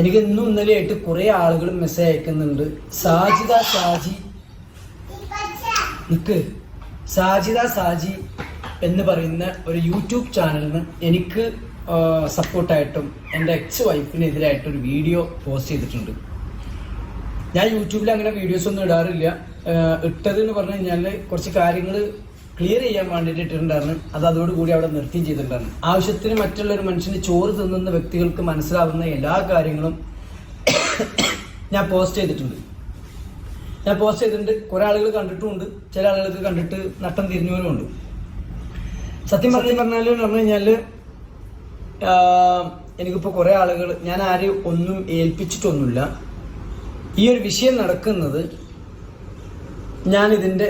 എനിക്ക് ഇന്നും ഇന്നലെയായിട്ട് കുറേ ആളുകൾ മെസ്സേജ് അയക്കുന്നുണ്ട്. സാജിദ സാജി എന്ന് പറയുന്ന ഒരു യൂട്യൂബ് ചാനലിന് എനിക്ക് സപ്പോർട്ടായിട്ടും എൻ്റെ എക്സ് വൈഫിനെതിരായിട്ടും ഒരു വീഡിയോ പോസ്റ്റ് ചെയ്തിട്ടുണ്ട്. ഞാൻ യൂട്യൂബിൽ അങ്ങനെ വീഡിയോസ് ഒന്നും ഇടാറില്ല. ഇട്ടതെന്ന് പറഞ്ഞു കഴിഞ്ഞാൽ കുറച്ച് കാര്യങ്ങൾ ക്ലിയർ ചെയ്യാൻ വേണ്ടിയിട്ട് ഇട്ടിട്ടുണ്ടായിരുന്നു. അതോടുകൂടി അവിടെ നിർത്തിയും ചെയ്തിട്ടുണ്ടായിരുന്നു. ആവശ്യത്തിന് മറ്റുള്ളൊരു മനുഷ്യന് ചോറ് തിന്നുന്ന വ്യക്തികൾക്ക് മനസ്സിലാവുന്ന എല്ലാ കാര്യങ്ങളും ഞാൻ പോസ്റ്റ് ചെയ്തിട്ടുണ്ട്. കുറേ ആളുകൾ കണ്ടിട്ടുമുണ്ട്, ചില ആളുകൾക്ക് കണ്ടിട്ട് നട്ടം തിരിഞ്ഞവരുമുണ്ട്. സത്യം പറഞ്ഞു കഴിഞ്ഞാൽ എനിക്കിപ്പോൾ കുറേ ആളുകൾ, ഞാൻ ആരെയും ഒന്നും ഏൽപ്പിച്ചിട്ടൊന്നുമില്ല. ഈ ഒരു വിഷയം നടക്കുന്നത് ഞാനിതിൻ്റെ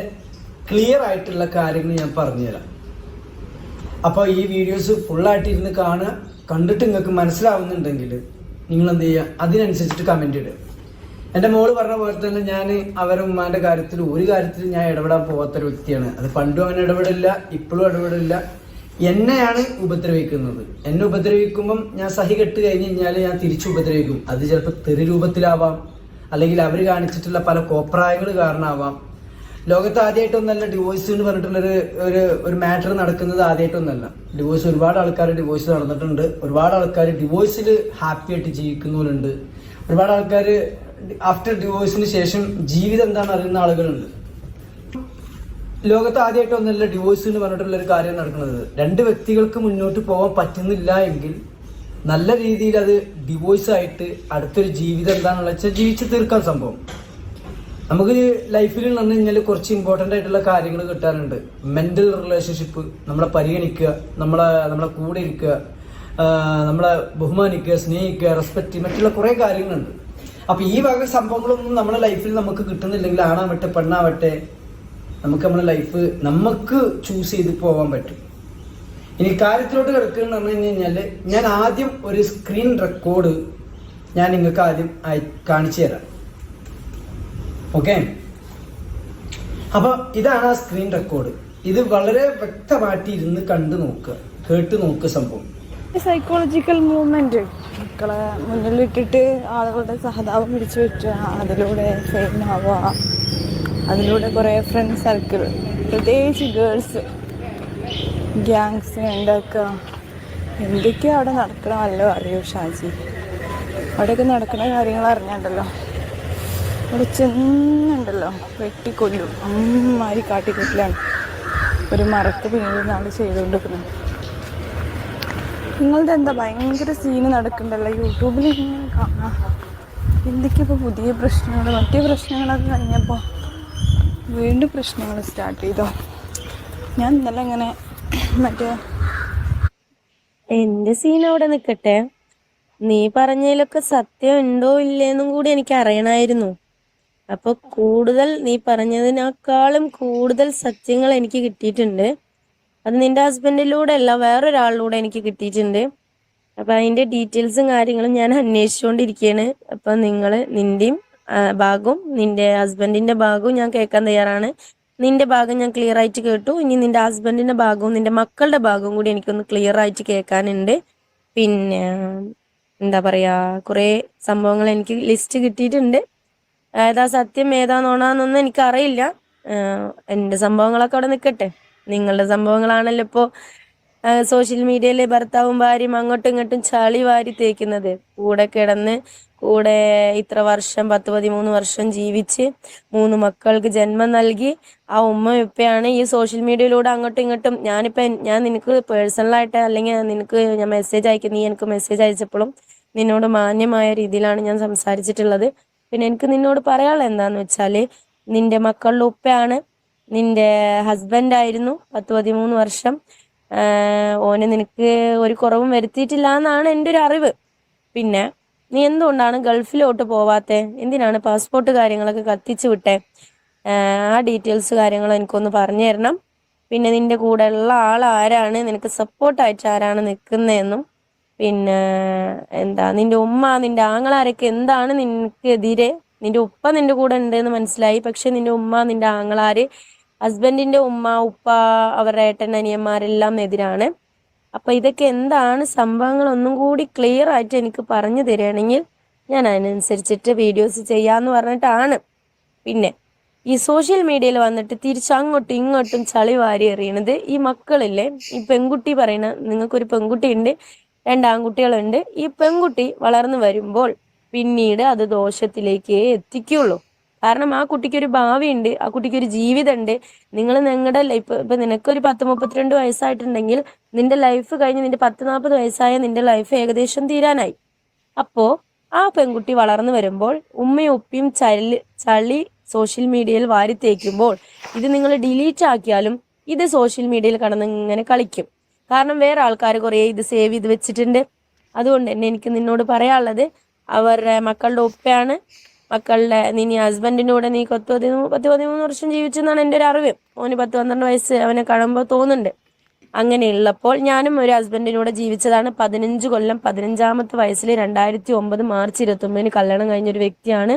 ക്ലിയർ ആയിട്ടുള്ള കാര്യങ്ങൾ ഞാൻ പറഞ്ഞുതരാം. അപ്പോൾ ഈ വീഡിയോസ് ഫുള്ളായിട്ട് ഇരുന്ന് കാണുക. കണ്ടിട്ട് നിങ്ങൾക്ക് മനസ്സിലാവുന്നുണ്ടെങ്കിൽ നിങ്ങൾ എന്ത് ചെയ്യുക, അതിനനുസരിച്ചിട്ട് കമൻറ്റ് ഇടുക. എൻ്റെ മോള് പറഞ്ഞ പോലെ തന്നെ ഞാൻ അവരുടെ ഉമ്മാൻ്റെ കാര്യത്തിൽ ഒരു കാര്യത്തിൽ ഞാൻ ഇടപെടാൻ പോകാത്തൊരു വ്യക്തിയാണ്. അത് പണ്ടും അങ്ങനെ ഇടപെടില്ല, ഇപ്പോഴും ഇടപെടില്ല. എന്നെയാണ് ഉപദ്രവിക്കുന്നത്. എന്നെ ഉപദ്രവിക്കുമ്പം ഞാൻ സഹി കെട്ട് കഴിഞ്ഞ് കഴിഞ്ഞാൽ ഞാൻ തിരിച്ചു ഉപദ്രവിക്കും. അത് ചിലപ്പോൾ തെറി രൂപത്തിലാവാം, അല്ലെങ്കിൽ അവർ കാണിച്ചിട്ടുള്ള പല കോപ്രായങ്ങൾ കാരണമാവാം. ലോകത്ത് ആദ്യമായിട്ടൊന്നല്ല ഡിവോഴ്സ് എന്ന് പറഞ്ഞിട്ടുള്ളൊരു ഒരു മാറ്റർ നടക്കുന്നത്. ആദ്യമായിട്ടൊന്നല്ല ഡിവോഴ്സ്. ഒരുപാട് ആൾക്കാർ ഡിവോഴ്സ് നടന്നിട്ടുണ്ട്. ഒരുപാട് ആൾക്കാർ ഡിവോഴ്സിൽ ഹാപ്പി ആയിട്ട് ജീവിക്കുന്നവരുണ്ട്. ഒരുപാട് ആൾക്കാർ ആഫ്റ്റർ ഡിവോഴ്സിന് ശേഷം ജീവിതം എന്താണെന്ന് അറിയുന്ന ആളുകളുണ്ട്. ലോകത്ത് ആദ്യമായിട്ടൊന്നല്ല ഡിവോഴ്സ് എന്ന് പറഞ്ഞിട്ടുള്ള ഒരു കാര്യം നടക്കുന്നത്. രണ്ട് വ്യക്തികൾക്ക് മുന്നോട്ട് പോകാൻ പറ്റുന്നില്ല എങ്കിൽ നല്ല രീതിയിൽ അത് ഡിവോഴ്സ് ആയിട്ട് അടുത്തൊരു ജീവിതം എന്താണെന്ന് വെച്ചാൽ ജീവിച്ച് തീർക്കാൻ സംഭവം. നമുക്ക് ലൈഫിൽ എന്ന് പറഞ്ഞു കഴിഞ്ഞാൽ കുറച്ച് ഇമ്പോർട്ടൻ്റ് ആയിട്ടുള്ള കാര്യങ്ങൾ കിട്ടാറുണ്ട്. മെൻ്റൽ റിലേഷൻഷിപ്പ്, നമ്മളെ പരിഗണിക്കുക, നമ്മളെ കൂടെ ഇരിക്കുക, നമ്മളെ ബഹുമാനിക്കുക, സ്നേഹിക്കുക, റെസ്പെക്റ്റ്, മറ്റുള്ള കുറേ കാര്യങ്ങളുണ്ട്. അപ്പോൾ ഈ വക സംഭവങ്ങളൊന്നും നമ്മുടെ ലൈഫിൽ നമുക്ക് കിട്ടുന്നില്ലെങ്കിൽ ആണാവട്ടെ പെണ്ണാവട്ടെ നമുക്ക് നമ്മുടെ ലൈഫ് നമുക്ക് ചൂസ് ചെയ്ത് പോകാൻ പറ്റും. ഇനി കാര്യത്തിലോട്ട് കിടക്കുകയെന്ന് പറഞ്ഞു കഴിഞ്ഞാൽ ഞാൻ ആദ്യം ഒരു സ്ക്രീൻ റെക്കോർഡ് ഞാൻ നിങ്ങൾക്ക് ആദ്യം കാണിച്ചു തരാം. ഓക്കെ, അപ്പോൾ ഇതാണ് ആ സ്ക്രീൻ റെക്കോർഡ്. ഇത് വളരെ വ്യക്തമായിട്ട് ഇരുന്ന് കണ്ടു നോക്കുക, കേട്ട് നോക്കുക. സംഭവം സൈക്കോളജിക്കൽ മൂവ്മെന്റ്, മക്കളെ മുന്നിലിട്ടിട്ട് ആളുകളുടെ സഹതാപം പിടിച്ചു വെക്കുക, അതിലൂടെ ഫെയിം ആവുക, അതിലൂടെ കുറേ ഫ്രണ്ട് സർക്കിൾ, പ്രത്യേകിച്ച് ഗേൾസ് ഗ്യാങ്സ് ഉണ്ടാക്കുക. എന്തൊക്കെയാ അവിടെ നടക്കണമല്ലോ അറിയോ ഷാജി? അവിടെയൊക്കെ നടക്കുന്ന കാര്യങ്ങൾ അറിഞ്ഞാണ്ടല്ലോ, അവിടെ ചെന്നുണ്ടല്ലോ വെട്ടിക്കൊല്ലും. അമ്മാരി കാട്ടിക്കൊല്ലാണ് ഒരു മരക്ക് പിന്നീട് നാൾ ചെയ്തുകൊണ്ടിരിക്കുന്നത്. നിങ്ങളുടെ എന്താ ഭയങ്കര സീന് നടക്കണ്ടല്ലോ യൂട്യൂബിൽ ഇങ്ങനെ കാണാം. എന്തൊക്കെയപ്പോൾ പുതിയ പ്രശ്നങ്ങൾ, മറ്റേ പ്രശ്നങ്ങളൊക്കെ കഴിഞ്ഞപ്പോൾ വീണ്ടും പ്രശ്നങ്ങൾ സ്റ്റാർട്ട് ചെയ്തോ? ഞാൻ ഇന്നലെ ഇങ്ങനെ എന്റെ സീൻ അവിടെ നിൽക്കട്ടെ. നീ പറഞ്ഞതിലൊക്കെ സത്യം ഉണ്ടോ ഇല്ലേന്നും കൂടി എനിക്ക് അറിയണമായിരുന്നു. അപ്പൊ കൂടുതൽ നീ പറഞ്ഞതിനേക്കാളും കൂടുതൽ സത്യങ്ങൾ എനിക്ക് കിട്ടിയിട്ടുണ്ട്. അത് നിന്റെ ഹസ്ബൻഡിലൂടെ അല്ല, വേറൊരാളിലൂടെ എനിക്ക് കിട്ടിയിട്ടുണ്ട്. അപ്പൊ അതിന്റെ ഡീറ്റെയിൽസും കാര്യങ്ങളും ഞാൻ അന്വേഷിച്ചുകൊണ്ടിരിക്കുകയാണ്. അപ്പൊ നിന്റെയും ഭാഗവും നിന്റെ ഹസ്ബൻഡിന്റെ ഭാഗവും ഞാൻ കേൾക്കാൻ തയ്യാറാണ്. നിന്റെ ഭാഗം ഞാൻ ക്ലിയർ ആയിട്ട് കേട്ടു. ഇനി നിന്റെ ഹസ്ബൻഡിന്റെ ഭാഗവും നിന്റെ മക്കളുടെ ഭാഗവും കൂടി എനിക്കൊന്ന് ക്ലിയർ ആയിട്ട് കേൾക്കാനുണ്ട്. പിന്നെ എന്താ പറയാ, കുറെ സംഭവങ്ങൾ എനിക്ക് ലിസ്റ്റ് കിട്ടിയിട്ടുണ്ട്. ഏതാ സത്യം ഏതാ നോണാന്നൊന്നും എനിക്കറിയില്ല. എൻ്റെ സംഭവങ്ങളൊക്കെ അവിടെ നിൽക്കട്ടെ. നിങ്ങളുടെ സംഭവങ്ങളാണല്ലോ ഇപ്പോൾ സോഷ്യൽ മീഡിയയിൽ ഭർത്താവും ഭാര്യയും അങ്ങോട്ടും ഇങ്ങോട്ടും ചളി വാരി തേക്കുന്നത്. കൂടെ കിടന്ന് കൂടെ ഇത്ര വർഷം 10-13 വർഷം ജീവിച്ച് 3 മക്കൾക്ക് ജന്മം നൽകി ആ ഉമ്മ ഉപ്പയാണ് ഈ സോഷ്യൽ മീഡിയയിലൂടെ അങ്ങോട്ടും ഇങ്ങോട്ടും. ഞാൻ നിനക്ക് പേഴ്സണലായിട്ട് അല്ലെങ്കിൽ നിനക്ക് ഞാൻ മെസ്സേജ് അയക്കും, നീ എനിക്ക് മെസ്സേജ് അയച്ചപ്പോഴും നിന്നോട് മാന്യമായ രീതിയിലാണ് ഞാൻ സംസാരിച്ചിട്ടുള്ളത്. പിന്നെ എനിക്ക് നിന്നോട് പറയാനുള്ളത് എന്താന്ന് വെച്ചാൽ, നിന്റെ മക്കളുടെ ഉപ്പയാണ്, നിന്റെ ഹസ്ബൻഡായിരുന്നു 10-13 വർഷം. ഓന് നിനക്ക് ഒരു കുറവും വരുത്തിയിട്ടില്ല എന്നാണ് എൻ്റെ ഒരു അറിവ്. പിന്നെ നീ എന്തുകൊണ്ടാണ് ഗൾഫിലോട്ട് പോവാത്തെ? എന്തിനാണ് പാസ്പോർട്ട് കാര്യങ്ങളൊക്കെ കത്തിച്ചു വിട്ടെ? ആ ഡീറ്റെയിൽസ് കാര്യങ്ങൾ എനിക്കൊന്ന് പറഞ്ഞു തരണം. പിന്നെ നിന്റെ കൂടെ ഉള്ള ആരാണ്, നിനക്ക് സപ്പോർട്ടായിട്ട് ആരാണ് നിൽക്കുന്നതെന്നും, പിന്നെ എന്താ നിന്റെ ഉമ്മ നിന്റെ ആങ്ങളാരൊക്കെ എന്താണ് നിനക്കെതിരെ? നിന്റെ ഉപ്പ നിന്റെ കൂടെ ഉണ്ട് എന്ന് മനസ്സിലായി, പക്ഷെ നിന്റെ ഉമ്മ നിന്റെ ആങ്ങളാര്, ഹസ്ബൻഡിന്റെ ഉമ്മ ഉപ്പ അവരുടെ ഏട്ടൻ അനിയന്മാരെല്ലാം എതിരാണ്. അപ്പൊ ഇതൊക്കെ എന്താണ് സംഭവങ്ങൾ ഒന്നും കൂടി ക്ലിയർ ആയിട്ട് എനിക്ക് പറഞ്ഞു തരികയാണെങ്കിൽ ഞാൻ അതിനനുസരിച്ചിട്ട് വീഡിയോസ് ചെയ്യാമെന്ന് പറഞ്ഞിട്ടാണ്. പിന്നെ ഈ സോഷ്യൽ മീഡിയയിൽ വന്നിട്ട് തിരിച്ചങ്ങോട്ടും ഇങ്ങോട്ടും ചളി വാരി എറിയണത് ഈ മക്കളില്ലേ, ഈ പെൺകുട്ടി പറയണ, നിങ്ങൾക്കൊരു പെൺകുട്ടി ഉണ്ട്, 2 ആൺകുട്ടികളുണ്ട്. ഈ പെൺകുട്ടി വളർന്നു വരുമ്പോൾ പിന്നീട് അത് ദോഷത്തിലേക്കേ എത്തിക്കുള്ളൂ. കാരണം ആ കുട്ടിക്കൊരു ഭാവിയുണ്ട്, ആ കുട്ടിക്കൊരു ജീവിതമുണ്ട്. നിങ്ങൾ നിങ്ങളുടെ ലൈഫ്, ഇപ്പൊ നിനക്കൊരു 10-32 വയസ്സായിട്ടുണ്ടെങ്കിൽ നിന്റെ ലൈഫ് കഴിഞ്ഞ് നിന്റെ 10-40 വയസ്സായ നിന്റെ ലൈഫ് ഏകദേശം തീരാനായി. അപ്പോ ആ പെൺകുട്ടി വളർന്നു വരുമ്പോൾ ഉമ്മയും ഉപ്പയും ചളി സോഷ്യൽ മീഡിയയിൽ വാരി തേക്കുമ്പോൾ ഇത് നിങ്ങൾ ഡിലീറ്റ് ആക്കിയാലും ഇത് സോഷ്യൽ മീഡിയയിൽ കടന്ന് ഇങ്ങനെ കളിക്കും. കാരണം വേറെ ആൾക്കാർ കുറേ ഇത് സേവ് ചെയ്ത് വെച്ചിട്ടുണ്ട്. അതുകൊണ്ട് തന്നെ എനിക്ക് നിന്നോട് പറയാനുള്ളത്, അവരുടെ മക്കളുടെ ഉപ്പയാണ്, മക്കളുടെ നീ ഹസ്ബൻഡിൻ്റെ കൂടെ നീ 10-13 വർഷം ജീവിച്ചെന്നാണ് എൻ്റെ ഒരു അറിവ്. ഓന് 10-12 വയസ്സ് അവനെ കാണുമ്പോൾ തോന്നുന്നുണ്ട്. അങ്ങനെയുള്ളപ്പോൾ ഞാനും ഒരു ഹസ്ബൻഡിനൂടെ ജീവിച്ചതാണ് 15 കൊല്ലം. 15ാമത്തെ വയസ്സിൽ 2009 മാർച്ച് 29 കല്യാണം കഴിഞ്ഞൊരു വ്യക്തിയാണ്.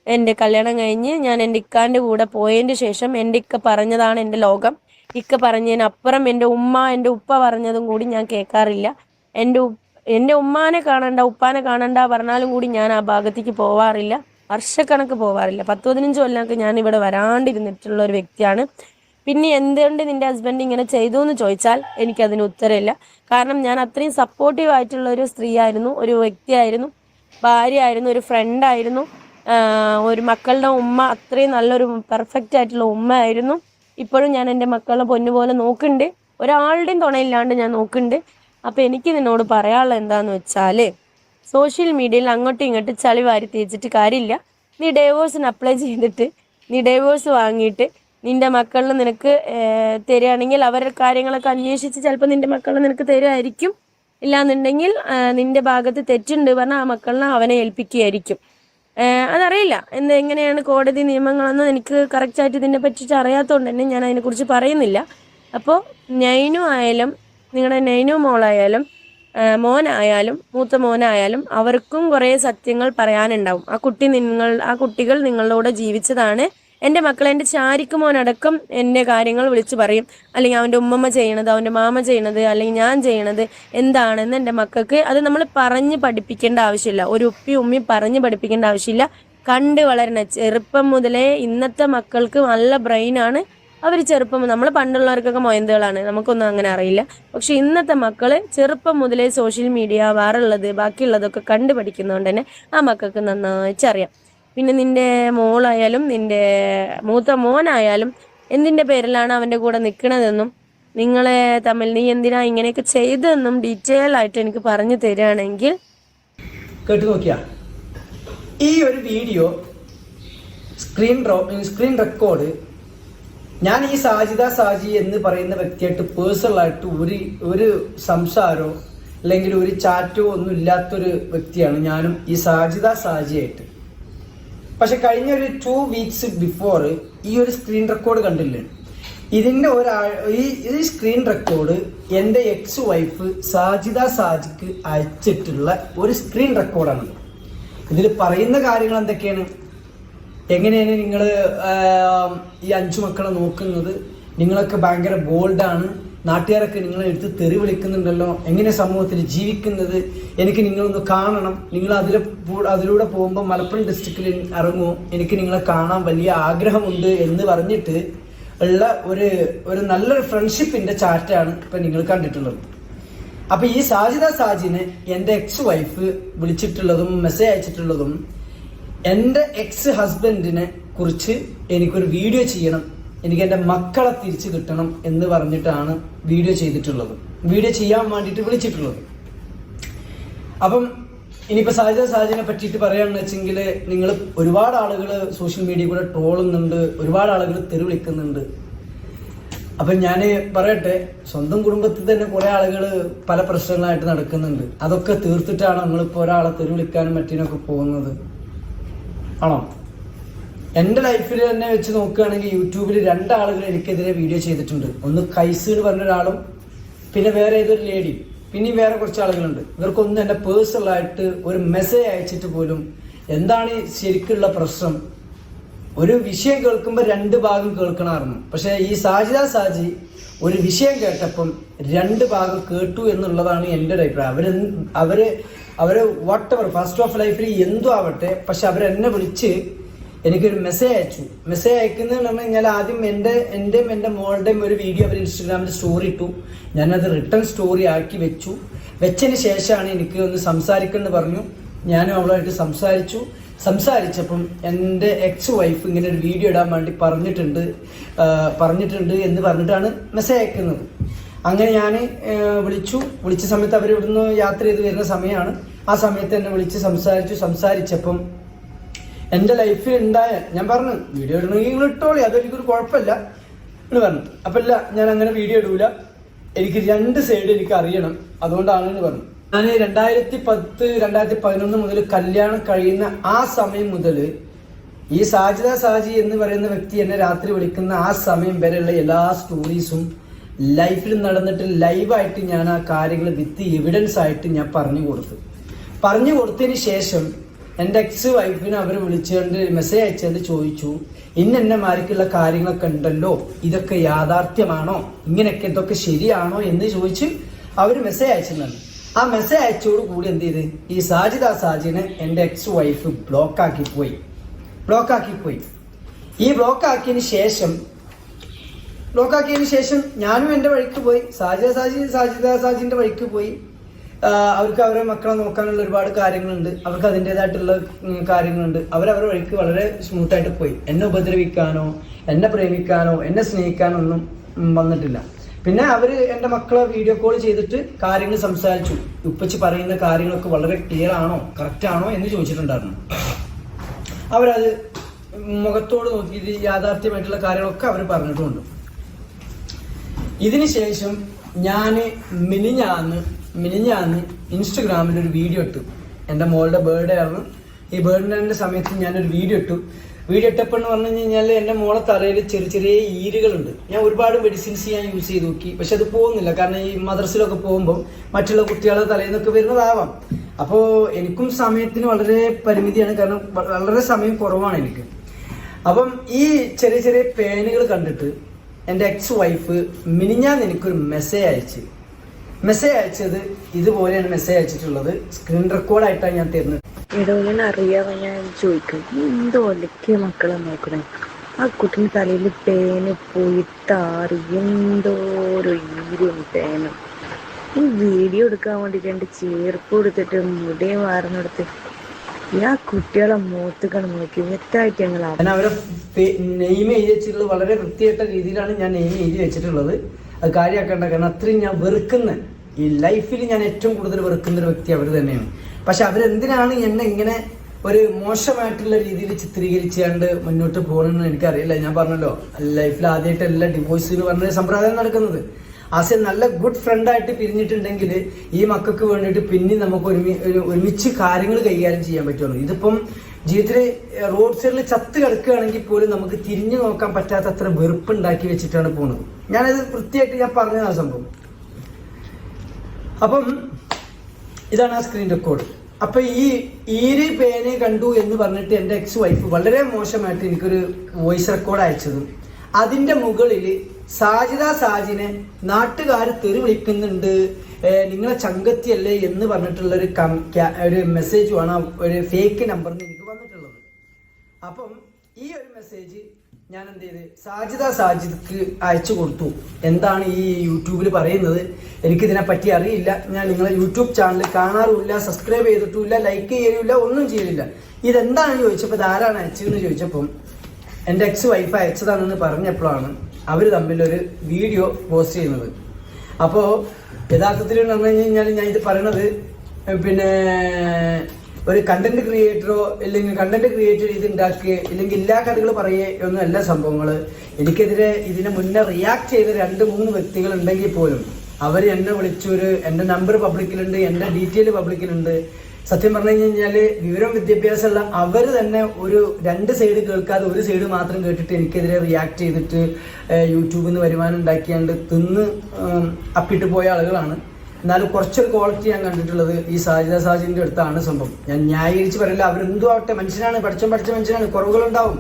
എൻ്റെ കല്യാണം കഴിഞ്ഞ് ഞാൻ എൻ്റെ ഇക്കാൻ്റെ കൂടെ പോയതിൻ്റെ ശേഷം എൻ്റെ ഇക്ക പറഞ്ഞതാണ് എൻ്റെ ലോകം. ഇക്ക പറഞ്ഞതിനപ്പുറം എൻ്റെ ഉമ്മ എൻ്റെ ഉപ്പ പറഞ്ഞതും കൂടി ഞാൻ കേൾക്കാറില്ല. എൻ്റെ ഉമ്മാനെ കാണണ്ട ഉപ്പാനെ കാണണ്ട പറഞ്ഞാലും കൂടി ഞാൻ ആ ഭാഗത്തേക്ക് പോവാറില്ല, വർഷക്കണക്ക് പോവാറില്ല. 10-15 കൊല്ലമൊക്കെ ഞാൻ ഇവിടെ വരാണ്ടിരുന്നിട്ടുള്ള ഒരു വ്യക്തിയാണ്. പിന്നെ എന്തുകൊണ്ട് നിന്റെ ഹസ്ബൻഡ് ഇങ്ങനെ ചെയ്തു എന്ന് ചോദിച്ചാൽ എനിക്കതിന് ഉത്തരമില്ല. കാരണം ഞാൻ അത്രയും സപ്പോർട്ടീവ് ആയിട്ടുള്ള ഒരു സ്ത്രീയായിരുന്നു, ഒരു വ്യക്തിയായിരുന്നു, ഭാര്യയായിരുന്നു, ഒരു ഫ്രണ്ടായിരുന്നു, ഒരു മക്കളുടെ ഉമ്മ, അത്രയും നല്ലൊരു പെർഫെക്റ്റ് ആയിട്ടുള്ള ഉമ്മ ആയിരുന്നു. ഇപ്പോഴും ഞാൻ എൻ്റെ മക്കളെ പൊന്നുപോലെ നോക്കുന്നുണ്ട്, ഒരാളുടെയും തുണയില്ലാണ്ട് ഞാൻ നോക്കുന്നുണ്ട്. അപ്പം എനിക്ക് നിന്നോട് പറയാനുള്ളത് എന്താണെന്ന് വെച്ചാൽ, സോഷ്യൽ മീഡിയയിൽ അങ്ങോട്ടും ഇങ്ങോട്ടും ചളി വാരി തേച്ചിട്ട് കാര്യമില്ല. നീ ഡൈവോഴ്സിന് അപ്ലൈ ചെയ്തിട്ട് നീ ഡൈവോഴ്സ് വാങ്ങിയിട്ട് നിന്റെ മക്കളിൽ നിനക്ക് തരികയാണെങ്കിൽ അവരുടെ കാര്യങ്ങളൊക്കെ അന്വേഷിച്ച് ചിലപ്പോൾ നിന്റെ മക്കളിൽ നിനക്ക് തരുമായിരിക്കും. ഇല്ലാന്നുണ്ടെങ്കിൽ നിന്റെ ഭാഗത്ത് തെറ്റുണ്ട് പറഞ്ഞാൽ ആ മക്കളിനെ അവനെ ഏൽപ്പിക്കുകയായിരിക്കും. അതറിയില്ല എങ്ങനെയാണ് കോടതി നിയമങ്ങളെന്ന് എനിക്ക് കറക്റ്റായിട്ട് ഇതിനെ പറ്റിയിട്ട് അറിയാത്തതുകൊണ്ട് തന്നെ ഞാൻ അതിനെക്കുറിച്ച് പറയുന്നില്ല. അപ്പോൾ നൈനു ആയാലും നിങ്ങളുടെ നൈനു മോളായാലും മോനായാലും മൂത്ത മോനായാലും അവർക്കും കുറേ സത്യങ്ങൾ പറയാനുണ്ടാവും. ആ കുട്ടികൾ നിങ്ങളോട് ജീവിച്ചതാണ്. എൻ്റെ മക്കൾ, എൻ്റെ ചാരിക്ക് മോനടക്കം എൻ്റെ കാര്യങ്ങൾ വിളിച്ചു പറയും. അല്ലെങ്കിൽ അവൻ്റെ ഉമ്മമ്മ ചെയ്യണത്, അവൻ്റെ മാമ ചെയ്യണത്, അല്ലെങ്കിൽ ഞാൻ ചെയ്യണത് എന്താണെന്ന് എൻ്റെ മക്കൾക്ക് അത് നമ്മൾ പറഞ്ഞ് പഠിപ്പിക്കേണ്ട ആവശ്യമില്ല. ഒരു ഉപ്പയും ഉമ്മയും പറഞ്ഞ് പഠിപ്പിക്കേണ്ട ആവശ്യമില്ല. കണ്ട് വളരണ ചെറുപ്പം മുതലേ ഇന്നത്തെ മക്കൾക്ക് നല്ല ബ്രെയിനാണ്. അവർ ചെറുപ്പം, നമ്മൾ പണ്ടുള്ളവർക്കൊക്കെ മൊയന്തുകളാണ്, നമുക്കൊന്നും അങ്ങനെ അറിയില്ല. പക്ഷെ ഇന്നത്തെ മക്കൾ ചെറുപ്പം മുതലേ സോഷ്യൽ മീഡിയ വേറുള്ളത് ബാക്കിയുള്ളതൊക്കെ കണ്ടു പഠിക്കുന്നതുകൊണ്ട് തന്നെ ആ മക്കൾക്ക് നന്നായിട്ടറിയാം. പിന്നെ നിന്റെ മോളായാലും നിന്റെ മൂത്ത മോനായാലും എന്തിൻ്റെ പേരിലാണ് അവൻ്റെ കൂടെ നിൽക്കണതെന്നും നിങ്ങളെ തമ്മിൽ നീ എന്തിനാ ഇങ്ങനെയൊക്കെ ചെയ്തതെന്നും ഡീറ്റെയിൽ ആയിട്ട് എനിക്ക് പറഞ്ഞു തരികയാണെങ്കിൽ. കേട്ടു നോക്കിയാ ഈ ഒരു വീഡിയോ സ്ക്രീൻ റെക്കോർഡ് ഞാൻ ഈ സാജി എന്ന് പറയുന്ന വ്യക്തിയായിട്ട് പേഴ്സണലായിട്ട് ഒരു സംസാരമോ അല്ലെങ്കിൽ ഒരു ചാറ്റോ ഒന്നും ഇല്ലാത്തൊരു വ്യക്തിയാണ് ഞാനും ഈ സാജിയായിട്ട്. പക്ഷെ കഴിഞ്ഞ ഒരു 2 വീക്സ് ബിഫോർ ഈ ഒരു സ്ക്രീൻ റെക്കോർഡ് കണ്ടില്ലേ, ഇതിന്റെ ഈ സ്ക്രീൻ റെക്കോർഡ് എൻ്റെ എക്സ് വൈഫ് സാജിക്ക് അയച്ചിട്ടുള്ള ഒരു സ്ക്രീൻ റെക്കോർഡാണ്. ഇതിൽ പറയുന്ന കാര്യങ്ങൾ എന്തൊക്കെയാണ്, എങ്ങനെയാണ് നിങ്ങൾ ഈ 5 മക്കളെ നോക്കുന്നത്, നിങ്ങളൊക്കെ ഭയങ്കര ബോൾഡാണ്, നാട്ടുകാരൊക്കെ നിങ്ങളെ എടുത്ത് തെറി വിളിക്കുന്നുണ്ടല്ലോ, എങ്ങനെ സമൂഹത്തിൽ ജീവിക്കുന്നത്, എനിക്ക് നിങ്ങളൊന്ന് കാണണം, നിങ്ങൾ അതിലൂടെ പോകുമ്പോൾ മലപ്പുറം ഡിസ്ട്രിക്റ്റിൽ ഇറങ്ങുമോ, എനിക്ക് നിങ്ങളെ കാണാൻ വലിയ ആഗ്രഹമുണ്ട് എന്ന് പറഞ്ഞിട്ട് ഉള്ള ഒരു നല്ലൊരു ഫ്രണ്ട്ഷിപ്പിന്റെ ചാറ്റാണ് ഇപ്പം നിങ്ങൾ കണ്ടിട്ടുള്ളത്. അപ്പൊ ഈ സാജിനെ എൻ്റെ എക്സ് വൈഫ് വിളിച്ചിട്ടുള്ളതും മെസ്സേജ് അയച്ചിട്ടുള്ളതും എൻ്റെ എക്സ് ഹസ്ബൻഡിനെ കുറിച്ച് എനിക്കൊരു വീഡിയോ ചെയ്യണം, എനിക്ക് എൻ്റെ മക്കളെ തിരിച്ചു കിട്ടണം എന്ന് പറഞ്ഞിട്ടാണ് വീഡിയോ ചെയ്തിട്ടുള്ളത്, വീഡിയോ ചെയ്യാൻ വേണ്ടിയിട്ട് വിളിച്ചിട്ടുള്ളത്. അപ്പം ഇനിയിപ്പോൾ സാജിനെ പറ്റിയിട്ട് പറയുകയാണെന്ന് വെച്ചെങ്കിൽ, നിങ്ങൾ ഒരുപാട് ആളുകൾ സോഷ്യൽ മീഡിയ കൂടെ ട്രോളുന്നുണ്ട്, ഒരുപാട് ആളുകൾ തെറി വിളിക്കുന്നുണ്ട്. അപ്പം ഞാൻ പറയട്ടെ, സ്വന്തം കുടുംബത്തിൽ തന്നെ കുറേ ആളുകൾ പല പ്രശ്നങ്ങളായിട്ട് നടക്കുന്നുണ്ട്. അതൊക്കെ തീർത്തിട്ടാണ് നമ്മളിപ്പോൾ ഒരാളെ തെറി വിളിക്കാനും മറ്റിനൊക്കെ പോകുന്നത് ആണോ? എൻ്റെ ലൈഫിൽ തന്നെ വെച്ച് നോക്കുകയാണെങ്കിൽ യൂട്യൂബിൽ 2 ആളുകൾ എനിക്കെതിരെ വീഡിയോ ചെയ്തിട്ടുണ്ട്. ഒന്ന് കൈസ് എന്ന് പറഞ്ഞ ഒരാളും പിന്നെ വേറെ ഏതൊരു ലേഡി, പിന്നെ വേറെ കുറച്ച് ആളുകളുണ്ട്. ഇവർക്കൊന്നും എൻ്റെ പേഴ്സണലായിട്ട് ഒരു മെസ്സേജ് അയച്ചിട്ട് പോലും എന്താണ് ശരിക്കുള്ള പ്രശ്നം, ഒരു വിഷയം കേൾക്കുമ്പോൾ 2 ഭാഗം കേൾക്കണമായിരുന്നു. പക്ഷെ ഈ സാജി ഒരു വിഷയം കേട്ടപ്പം 2 ഭാഗം കേട്ടു എന്നുള്ളതാണ് എൻ്റെ ഒരു അഭിപ്രായം. അവര് അവർ വാട്ട് എവർ ഫസ്റ്റ് ഓഫ് ലൈഫിൽ എന്തും ആവട്ടെ, പക്ഷെ അവരെന്നെ വിളിച്ച് എനിക്കൊരു മെസ്സേജ് അയച്ചു. മെസ്സേജ് അയക്കുന്നതെന്ന് പറഞ്ഞു കഴിഞ്ഞാൽ ആദ്യം എൻ്റെയും എൻ്റെ മോളുടെയും ഒരു വീഡിയോ അവർ ഇൻസ്റ്റഗ്രാമിൽ സ്റ്റോറി ഇട്ടു. ഞാനത് റിട്ടേൺ സ്റ്റോറി ആക്കി വെച്ചതിന് ശേഷമാണ് എനിക്ക് ഒന്ന് സംസാരിക്കണമെന്ന് പറഞ്ഞു. ഞാനും അവളുമായിട്ട് സംസാരിച്ചപ്പം എൻ്റെ എക്സ് വൈഫ് ഇങ്ങനെ ഒരു വീഡിയോ ഇടാൻ വേണ്ടി പറഞ്ഞിട്ടുണ്ട് എന്ന് പറഞ്ഞിട്ടാണ് മെസ്സേജ് അയക്കുന്നത്. അങ്ങനെ ഞാൻ വിളിച്ച സമയത്ത് അവർ ഇവിടുന്ന് യാത്ര ചെയ്ത് വരുന്ന സമയമാണ്. ആ സമയത്ത് എന്നെ വിളിച്ച് സംസാരിച്ചപ്പം എൻ്റെ ലൈഫിൽ ഉണ്ടായ ഞാൻ പറഞ്ഞു വീഡിയോ ഇടണമെങ്കിൽ നിങ്ങൾ ഇട്ടോളി, അതൊരിക്കൊരു കുഴപ്പമില്ല എന്ന് പറഞ്ഞു. അപ്പം ഇല്ല, ഞാൻ അങ്ങനെ വീഡിയോ ഇടൂല, എനിക്ക് 2 സൈഡ് എനിക്ക് അറിയണം, അതുകൊണ്ടാണെന്ന് പറഞ്ഞു. ഞാൻ 2010-2011 മുതൽ കല്യാണം കഴിയുന്ന ആ സമയം മുതൽ ഈ സാജി എന്ന് പറയുന്ന വ്യക്തി എന്നെ രാത്രി വിളിക്കുന്ന ആ സമയം വരെയുള്ള എല്ലാ സ്റ്റോറീസും ലൈഫിൽ നടന്നിട്ട് ലൈവായിട്ട് ഞാൻ ആ കാര്യങ്ങൾ വിത്ത് എവിഡൻസ് ആയിട്ട് ഞാൻ പറഞ്ഞു കൊടുത്തതിന് ശേഷം എൻ്റെ എക്സ് വൈഫിനെ അവർ വിളിച്ചുകൊണ്ട് മെസ്സേജ് അയച്ചുകൊണ്ട് ചോദിച്ചു, ഇന്നമാർക്കുള്ള കാര്യങ്ങളൊക്കെ ഉണ്ടല്ലോ, ഇതൊക്കെ യാഥാർത്ഥ്യമാണോ, ഇതൊക്കെ ശരിയാണോ എന്ന് ചോദിച്ച് അവർ മെസ്സേജ് അയച്ചിരുന്നു. ആ മെസ്സേജ് അയച്ചോട് കൂടി എന്ത് ചെയ്ത് ഈ സാജിനെ എൻ്റെ എക്സ് വൈഫ് ബ്ലോക്ക് ആക്കി പോയി. ഈ ബ്ലോക്ക് ആക്കിയതിന് ശേഷം ഞാനും എൻ്റെ വഴിക്ക് പോയി, സാജിന്റെ വഴിക്ക് പോയി. അവർക്ക് അവരെ മക്കളെ നോക്കാനുള്ള ഒരുപാട് കാര്യങ്ങളുണ്ട്, അവർക്ക് അതിൻ്റെതായിട്ടുള്ള കാര്യങ്ങളുണ്ട്. അവരവരുടെ വഴിക്ക് വളരെ സ്മൂത്തായിട്ട് പോയി. എന്നെ ഉപദ്രവിക്കാനോ എന്നെ പ്രേമിക്കാനോ എന്നെ സ്നേഹിക്കാനോ ഒന്നും വന്നിട്ടില്ല. പിന്നെ അവർ എൻ്റെ മക്കളെ വീഡിയോ കോൾ ചെയ്തിട്ട് കാര്യങ്ങൾ സംസാരിച്ചു. ഉപ്പച്ചി പറയുന്ന കാര്യങ്ങളൊക്കെ വളരെ ക്ലിയർ ആണോ, കറക്റ്റ് ആണോ എന്ന് ചോദിച്ചിട്ടുണ്ടായിരുന്നു. അവരത് മുഖത്തോട് നോക്കിയിട്ട് യാഥാർത്ഥ്യമായിട്ടുള്ള കാര്യങ്ങളൊക്കെ അവർ പറഞ്ഞിട്ടുമുണ്ട്. ഇതിന് ശേഷം ഞാൻ മിനിഞ്ഞാന്ന് ഇൻസ്റ്റഗ്രാമിൽ ഒരു വീഡിയോ ഇട്ടു. എൻ്റെ മോളുടെ ബർത്ത്ഡേ ആയിരുന്നു. ഈ ബർത്ത്ഡേൻ്റെ സമയത്ത് ഞാനൊരു വീഡിയോ ഇട്ടപ്പോൾ എന്ന് പറഞ്ഞു കഴിഞ്ഞാൽ എൻ്റെ മോളെ തലയിൽ ചെറിയ ഈരുകളുണ്ട്. ഞാൻ ഒരുപാട് മെഡിസിൻസ് ഞാൻ യൂസ് ചെയ്ത് നോക്കി, പക്ഷെ അത് പോകുന്നില്ല. കാരണം ഈ മദ്രസിലൊക്കെ പോകുമ്പോൾ മറ്റുള്ള കുട്ടികളുടെ തലയിൽ നിന്നൊക്കെ വരുന്നതാവാം. അപ്പോൾ എനിക്കും സമയത്തിന് വളരെ പരിമിതിയാണ്, കാരണം വളരെ സമയം കുറവാണ് എനിക്ക്. അപ്പം ഈ ചെറിയ പേനുകൾ കണ്ടിട്ട് എൻ്റെ എക്സ് വൈഫ് മിനിഞ്ഞാന്ന് എനിക്കൊരു മെസ്സേജ് അയച്ചത് ഇതുപോലെയാണ് മെസ്സേജ് അയച്ചിട്ടുള്ളത്. സ്ക്രീൻ റെക്കോർഡായിട്ടാണ് ഞാൻ തരുന്നത്. എടോ, ഞാൻ അറിയാതെ ഞാൻ ചോദിക്കും, എന്തോ ഒലക്കിയ മക്കളെ നോക്കണേ. ആ കുട്ടിന് തലയിൽ പേന് പോയി താറി, എന്തോ ഒരു ഈരും പേനും. ഈ വീഡിയോ എടുക്കാൻ വേണ്ടിയിട്ട് എൻ്റെ ചേർപ്പ് കൊടുത്തിട്ട് മുടി മാറുന്നിടത്ത് ആ കുട്ടികളെ മൂത്തുക്കണം നോക്കി വ്യക്തമായിട്ട് ഞാൻ അവരെ നെയിം എഴുതി വെച്ചിട്ടുള്ളത് വളരെ വൃത്തിയായിട്ട രീതിയിലാണ് ഞാൻ നെയിം എഴുതി വെച്ചിട്ടുള്ളത്. അത് കാര്യമാക്കേണ്ട, കാരണം അത്രയും ഞാൻ വെറുക്കുന്ന, ഈ ലൈഫിൽ ഞാൻ ഏറ്റവും കൂടുതൽ വെറുക്കുന്ന ഒരു വ്യക്തി അവർ തന്നെയാണ്. പക്ഷെ അവരെന്തിനാണ് എന്നെ ഇങ്ങനെ ഒരു മോശമായിട്ടുള്ള രീതിയിൽ ചിത്രീകരിച്ചാണ്ട് മുന്നോട്ട് പോകണമെന്ന് എനിക്കറിയില്ല. ഞാൻ പറഞ്ഞല്ലോ, ലൈഫിൽ ആദ്യമായിട്ടല്ല ഡിവോഴ്സ് എന്ന് പറഞ്ഞ സമ്പ്രദായം നടക്കുന്നത്. ആസ് എ നല്ല ഗുഡ് ഫ്രണ്ടായിട്ട് പിരിഞ്ഞിട്ടുണ്ടെങ്കിൽ ഈ മക്കൾക്ക് വേണ്ടിയിട്ട് പിന്നെ നമുക്ക് ഒരുമിച്ച് കാര്യങ്ങൾ കൈകാര്യം ചെയ്യാൻ പറ്റുള്ളൂ. ഇതിപ്പം ജീവിതത്തിൽ റോഡ് സൈഡിൽ ചത്ത് കിടക്കുകയാണെങ്കിൽ പോലും നമുക്ക് തിരിഞ്ഞു നോക്കാൻ പറ്റാത്ത അത്ര വെറുപ്പുണ്ടാക്കി വെച്ചിട്ടാണ് പോകുന്നത്. ഞാനത് വൃത്തിയായിട്ട് ഞാൻ പറഞ്ഞതാണ് സംഭവം. അപ്പം ഇതാണ് ആ സ്ക്രീൻ റെക്കോർഡ്. അപ്പൊ ഈ ഈര് പേനെ കണ്ടു എന്ന് പറഞ്ഞിട്ട് എൻ്റെ എക്സ് വൈഫ് വളരെ മോശമായിട്ട് എനിക്കൊരു വോയിസ് റെക്കോർഡ് അയച്ചതും അതിന്റെ മുകളിൽ സാജിനെ നാട്ടുകാർ തെറി വിളിക്കുന്നുണ്ട്, നിങ്ങളെ ചങ്കത്തിയല്ലേ എന്ന് പറഞ്ഞിട്ടുള്ള ഒരു മെസ്സേജുമാണ് ഒരു ഫേക്ക് നമ്പറിന് എനിക്ക് വന്നിട്ടുള്ളത്. അപ്പം ഈ ഒരു മെസ്സേജ് ഞാൻ എന്ത് ചെയ്ത് സാജിദ്ക്ക് അയച്ചു കൊടുത്തു. എന്താണ് ഈ യൂട്യൂബിൽ പറയുന്നത്, എനിക്കിതിനെ പറ്റി അറിയില്ല, ഞാൻ നിങ്ങളെ യൂട്യൂബ് ചാനൽ കാണാറുമില്ല, സബ്സ്ക്രൈബ് ചെയ്തിട്ടില്ല, ലൈക്ക് ചെയ്യില്ല, ഒന്നും ചെയ്യില്ല, ഇതെന്താണെന്ന് ചോദിച്ചപ്പോൾ ഇതാരാണ് അയച്ചതെന്ന് ചോദിച്ചപ്പം എൻ്റെ എക്സ് വൈഫ് അയച്ചതാണെന്ന് പറഞ്ഞപ്പോഴാണ് അവർ തമ്മിലൊരു വീഡിയോ പോസ്റ്റ് ചെയ്യുന്നത്. അപ്പോൾ യഥാർത്ഥത്തിൽ എന്ന് പറഞ്ഞു കഴിഞ്ഞാൽ ഞാൻ ഇത് പറയണത് പിന്നെ ഒരു കണ്ടന്റ് ക്രിയേറ്ററോ അല്ലെങ്കിൽ കണ്ടന്റ് ക്രിയേറ്റ് ചെയ്ത് ഉണ്ടാക്കുക ഇല്ലെങ്കിൽ എല്ലാ കഥകൾ പറയുക ഒന്നും അല്ല സംഭവങ്ങൾ. എനിക്കെതിരെ ഇതിന് മുന്നേ റിയാക്ട് ചെയ്ത 2-3 വ്യക്തികൾ ഉണ്ടെങ്കിൽ പോലും അവർ എന്നെ വിളിച്ചൊരു എൻ്റെ നമ്പർ പബ്ലിക്കിലുണ്ട്, എൻ്റെ ഡീറ്റെയിൽ പബ്ലിക്കിലുണ്ട്. സത്യം പറഞ്ഞു കഴിഞ്ഞാൽ വിവരം വിദ്യാഭ്യാസമുള്ള അവർ തന്നെ ഒരു 2 സൈഡ് കേൾക്കാതെ ഒരു സൈഡ് മാത്രം കേട്ടിട്ട് എനിക്കെതിരെ റിയാക്ട് ചെയ്തിട്ട് യൂട്യൂബിൽ നിന്ന് വരുമാനം ഉണ്ടാക്കിയാണ്ട് തിന്ന് അപ്പിട്ട് പോയ ആളുകളാണ്. എന്നാലും കുറച്ചൊരു ക്വാളിറ്റി ഞാൻ കണ്ടിട്ടുള്ളത് ഈ സാജിന്റെ അടുത്താണ് സംഭവം. ഞാൻ ന്യായീകരിച്ച് പറയില്ല, അവരെന്തോ ആവട്ടെ, മനുഷ്യനാണ്, പഠിച്ച മനുഷ്യനാണ്, കുറവുകളുണ്ടാവും.